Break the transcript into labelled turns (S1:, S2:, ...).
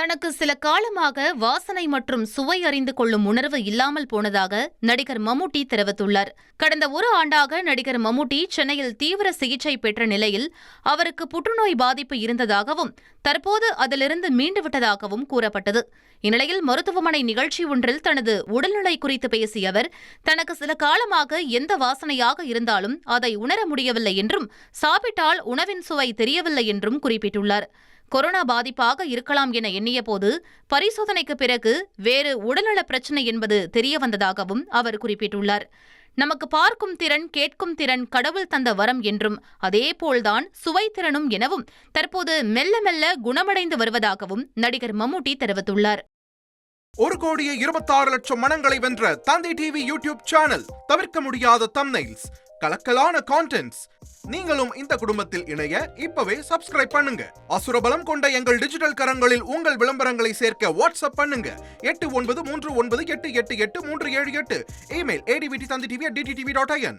S1: தனக்கு சில காலமாக வாசனை மற்றும் சுவை அறிந்து கொள்ளும் உணர்வு இல்லாமல் போனதாக நடிகர் மம்முட்டி தெரிவித்துள்ளார். கடந்த ஒரு ஆண்டாக நடிகர் மம்முட்டி சென்னையில் தீவிர சிகிச்சை பெற்ற நிலையில் அவருக்கு புற்றுநோய் பாதிப்பு இருந்ததாகவும் தற்போது அதிலிருந்து மீண்டுவிட்டதாகவும் கூறப்பட்டது. இந்நிலையில் மருத்துவமனை நிகழ்ச்சி ஒன்றில் தனது உடல்நிலை குறித்து பேசிய அவர், தனக்கு சில காலமாக எந்த வாசனையாக இருந்தாலும் அதை உணர முடியவில்லை என்றும் சாப்பிட்டால் உணவின் சுவை தெரியவில்லை என்றும் குறிப்பிட்டுள்ளார். கொரோனா பாதிப்பாக இருக்கலாம் என எண்ணிய போது பரிசோதனைக்கு பிறகு வேறு உடல்நல பிரச்சினை என்பது தெரியவந்ததாகவும் அவர் குறிப்பிட்டுள்ளார். நமக்கு பார்க்கும் திறன், கேட்கும் திறன் கடவுள் தந்த வரம் என்றும் அதேபோல்தான் சுவைத்திறனும் எனவும் தற்போது மெல்ல மெல்ல குணமடைந்து வருவதாகவும் நடிகர் மம்முட்டி தெரிவித்துள்ளார்.
S2: 1,26,00,000 மனங்களை வென்ற தந்தி டிவி யூடியூப் சேனல். தவிர்க்க முடியாத தம்ப்நெயில்ஸ், கலக்கலான கான்டென்ட்ஸ். நீங்களும் இந்த குடும்பத்தில் இணைய இப்பவே சப்ஸ்கிரைப் பண்ணுங்க. அசுரபலம் கொண்ட எங்கள் டிஜிட்டல் கரங்களில் உங்கள் விளம்பரங்களை சேர்க்க வாட்ஸ்அப் பண்ணுங்க. 8939888838. Email advtthanditv@dttv.in.